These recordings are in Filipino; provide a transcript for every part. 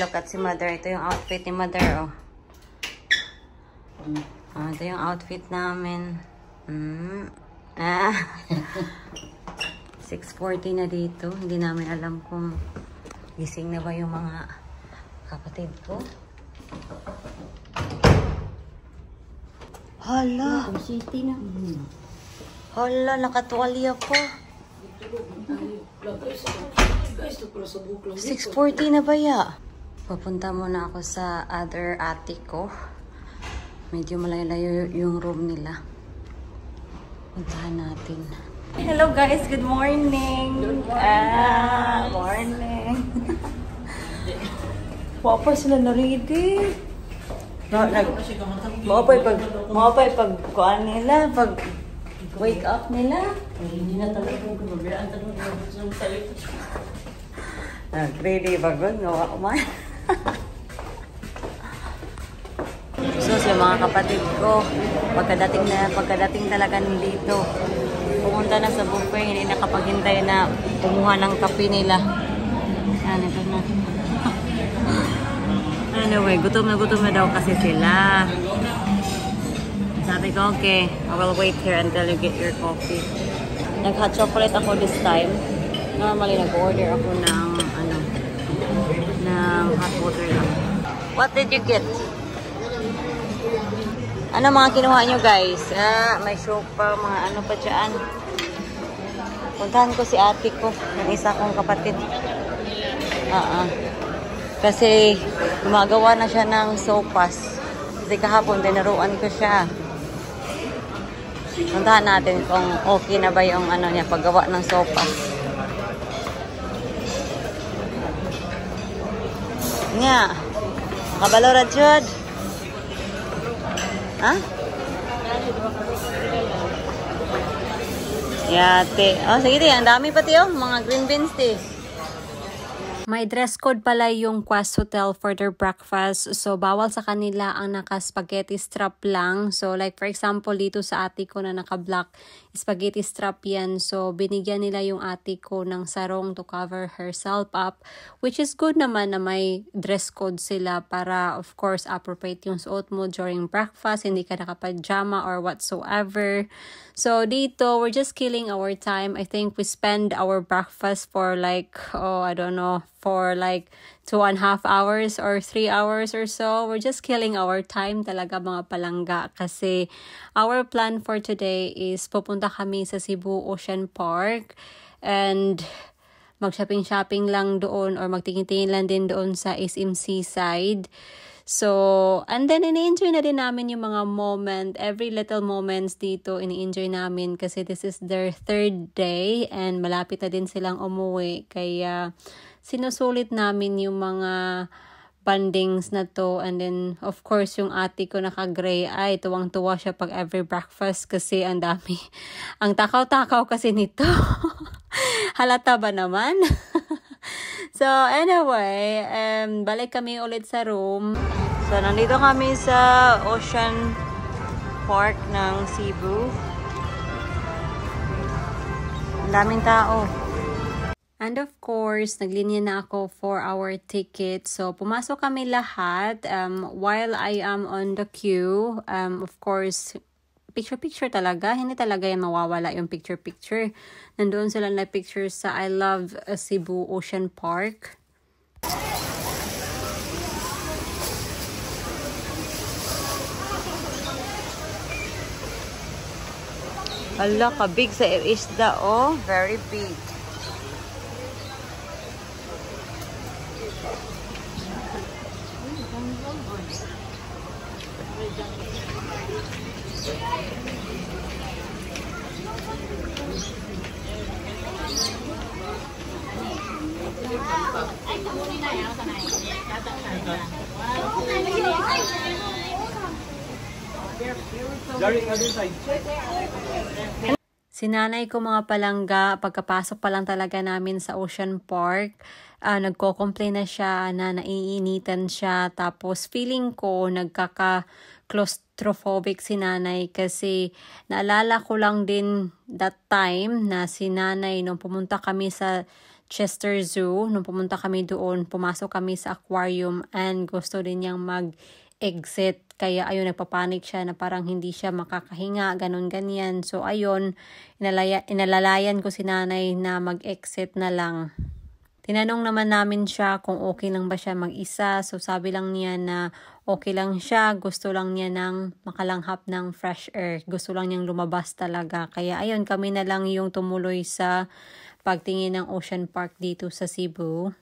look at si Mother. Ito yung outfit ni Mother, oh. Ito yung outfit namin. 6:40 na dito. Hindi namin alam kung gising na ba yung mga kapatid ko. Hala! Hala, nakatuwalya pa. 6:40 na ba ya? Papunta muna ako sa other attic ko. Medyo malayo yung room nila. Puntahan natin. Hello guys, good morning. Morning. Papa sila na ready. Mapay pag kuan nila, pag wake up nila. Hindi na talaga gumagayaan talaga ng salita. Ready bagod no ako man. So sa mga kapatid ko, pagkadating talaga dito, pumunta na sa buffet, hindi nakapaghintay na kumuha ng kape nila. Yan, ito na. Anyway, gutom na daw kasi sila. Sabi ko, okay, I will wait here until you get your coffee. Nag-hot chocolate ako this time. Normally, nag-order ako ng, ng hot water lang. What did you get? Ano mga kinuha nyo guys? May sopa, mga ano pa dyan. Puntahan ko si ate ko, yung isa kong kapatid. Kasi gumagawa na siya ng sopas. Kasi kahapon dinaruan ko siya. Puntahan natin kung okay na ba yung ano niya, paggawa ng sopas. Nga. Kabalo Rajud. Ha? Yate. Oh, sige di. Ang dami pati oh. Mga green beans di. May dress code pala yung Quest Hotel for their breakfast. So, bawal sa kanila ang naka-spaghetti strap lang. So, like for example, dito sa ate ko na naka-black, spaghetti strap yan. So, binigyan nila yung ate ko ng sarong to cover herself up. Which is good naman na may dress code sila para, of course, appropriate yung suot mo during breakfast. Hindi ka naka-pajama or whatsoever. So, dito, we're just killing our time. I think we spend our breakfast for like, I don't know, for like 2.5 hours or 3 hours or so. We're just killing our time talaga mga palangga kasi our plan for today is pupunta kami sa Cebu Ocean Park and mag-shopping lang doon or magtingin-tingin lang din doon sa SM Seaside. So, and then ini-enjoy na din namin yung mga every little moments dito, ini-enjoy namin kasi this is their 3rd day and malapit na din silang umuwi. Kaya, sinusulit namin yung mga bandings na to. And then, of course, yung ate ko naka-gray ay tuwang-tuwa siya pag every breakfast kasi ang dami. Ang takaw-takaw kasi nito. Halata ba naman? So, anyway, balik kami ulit sa room. So, nandito kami sa Ocean Park ng Cebu. Ang daming tao. And of course, naglinya na ako for our ticket. So, pumasok kami lahat. While I am on the queue, of course, picture-picture talaga. Hindi talaga yan mawawala yung picture-picture. Nandoon sila na pictures sa I Love Cebu Ocean Park. Hala, kabig sa isda, oh. Very big. Sinanay ko mga palangga, pagkapasok pa lang talaga namin sa Ocean Park, nagko-complain na siya na naiinitan siya. Tapos feeling ko nagkaka-claustrophobic si nanay kasi naalala ko lang din that time na si nanay nung pumunta kami sa Chester Zoo. Nung pumunta kami doon, pumasok kami sa aquarium and gusto din niyang mag-exit. Kaya ayun, nagpapanik siya na parang hindi siya makakahinga, ganun-ganyan. So ayun, inalalayan ko si nanay na mag-exit na lang. Tinanong naman namin siya kung okay lang ba siya mag-isa. So sabi lang niya na okay lang siya. Gusto lang niya ng makalanghap ng fresh air. Gusto lang niyang lumabas talaga. Kaya ayun, kami na lang yung tumuloy sa pagtingin ng Ocean Park dito sa Cebu.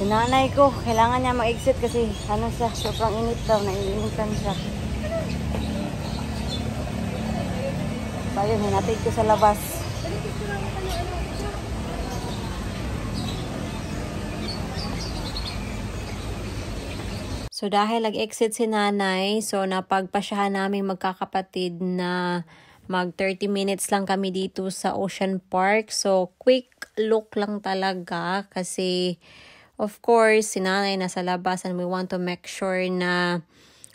Si nanay ko, kailangan niya mag-exit kasi sobrang init daw, naiinitan siya. So ayun, hinatid ko sa labas. So dahil nag-exit si nanay, so napagpasyahan namin magkakapatid na mag 30 minutes lang kami dito sa Ocean Park. So quick look lang talaga kasi of course, si nanay nasa labas and we want to make sure na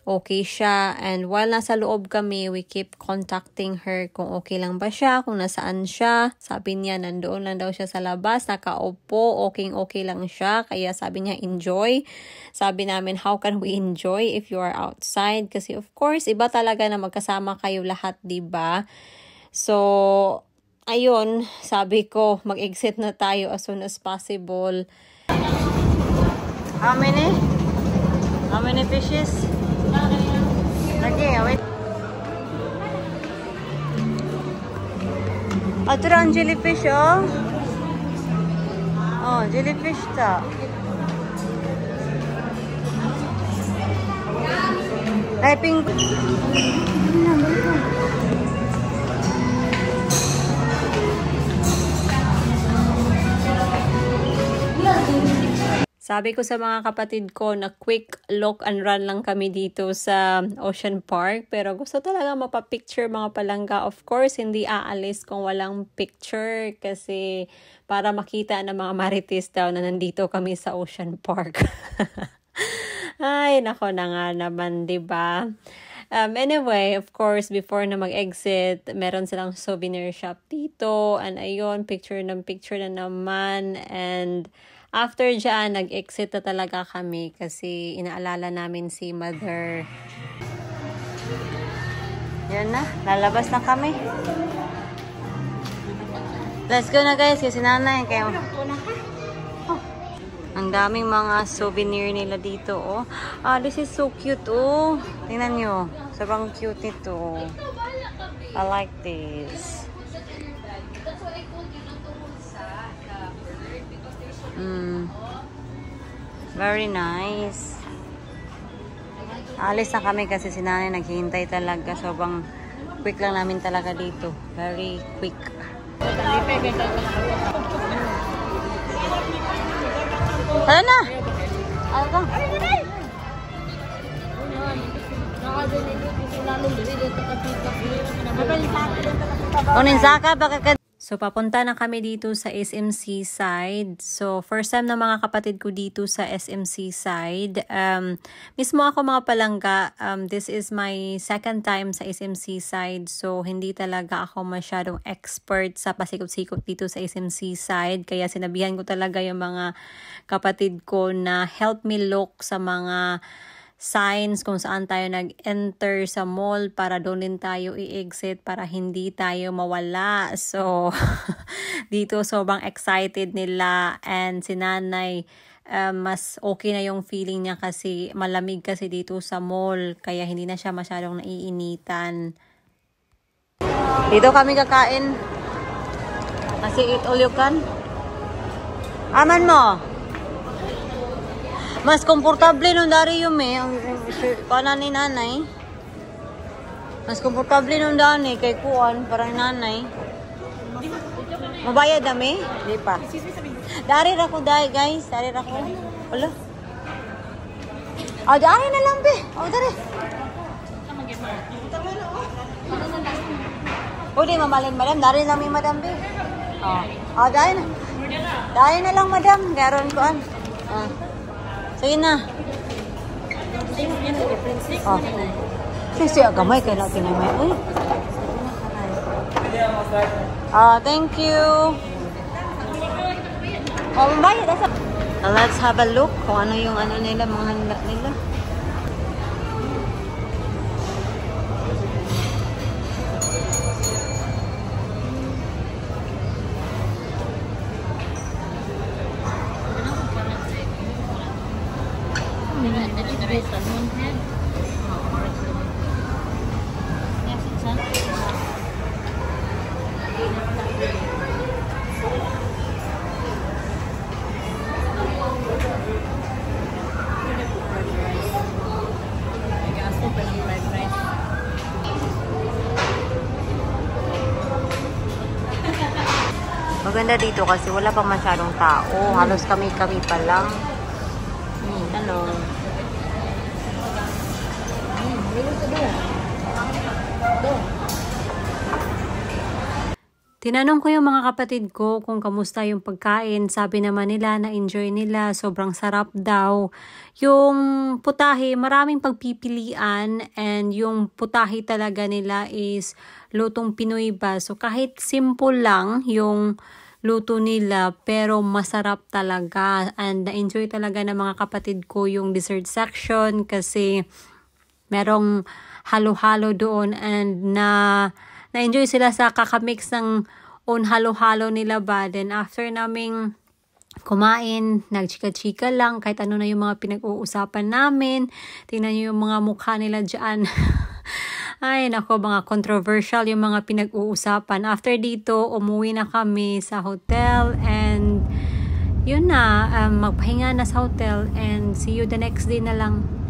okay siya. And while nasa loob kami, we keep contacting her kung okay lang ba siya, kung nasaan siya. Sabi niya, nandoon lang daw siya sa labas, nakaupo, okay lang siya. Kaya sabi niya, enjoy. Sabi namin, how can we enjoy if you are outside? Kasi of course, iba talaga na magkasama kayo lahat, diba? So, ayun, sabi ko, mag-exit na tayo as soon as possible. How many? How many fishes? Okay, wait. Ito ang jellyfish, oh. Oh, jellyfish ta. Ay, pink. Sabi ko sa mga kapatid ko na quick look and run lang kami dito sa Ocean Park. Pero gusto talaga mapapicture mga palangga. Of course, hindi aalis kung walang picture. Kasi para makita ng mga marites daw na nandito kami sa Ocean Park. Ay, nako na nga naman, diba? Anyway, of course, before na mag-exit, meron silang souvenir shop dito. And ayun, picture na naman. And after dyan, nag-exit na talaga kami kasi inaalala namin si Mother. Yan na, lalabas na kami. Let's go na guys, kasi nanay. Kaya, ang daming mga souvenir nila dito, oh. This is so cute, oh. Tingnan nyo, sobrang cute nito. I like this. Very nice. Alis na kami kasi si nanay naghihintay talaga. Sobrang quick lang namin talaga dito. Very quick. Ano na? Ano ka? Kunin saka baka ka. So, papunta na kami dito sa SMC side. So, first time na mga kapatid ko dito sa SMC side. Mismo ako mga palangga, this is my second time sa SMC side. So, hindi talaga ako masyadong expert sa pasikot-sikot dito sa SMC side. Kaya sinabihan ko talaga yung mga kapatid ko na help me look sa mga signs kung saan tayo nag-enter sa mall para doon din tayo i-exit para hindi tayo mawala. So, dito sobrang excited nila and si nanay mas okay na yung feeling niya kasi malamig kasi dito sa mall kaya hindi na siya masyadong naiinitan. Dito kami kakain kasi eat all you can. Aman mo! Mas komportable nung dari yung ang kanan ni nanay. Mas komportable nung dani kay kuan parang nanay. Mabayad dami? Di pa. Dari ra ko guys, dari ra ko. Wala. Dari na lang be. Dari. O di mamalin madam, dari na mi madam be. Dari na. Dari na lang madam, garon kuan. Sige na. Oh. Sisi agamay kay natin may. Uy. Thank you. Oh, bayad asa. Let's have a look kung ano yung ano nila, mga handa nila. Maganda dito kasi wala pang masyadong tao. Halos kami-kami pa lang. Ano? Tinanong ko yung mga kapatid ko kung kamusta yung pagkain. Sabi naman nila na enjoy nila. Sobrang sarap daw. Yung putahe, maraming pagpipilian. And yung putahe talaga nila is lutong Pinoy ba. So kahit simple lang yung luto nila, pero masarap talaga. And na-enjoy talaga ng mga kapatid ko yung dessert section kasi merong halo-halo doon and na-enjoy sila sa kakamix ng halo-halo nila ba. Then after naming kumain, nagchika-chika lang kahit ano na yung mga pinag-uusapan namin. Tingnan nyo yung mga mukha nila dyan. Ay, nako, mga controversial yung mga pinag-uusapan. After dito, umuwi na kami sa hotel and yun na, magpahinga na sa hotel and see you the next day na lang.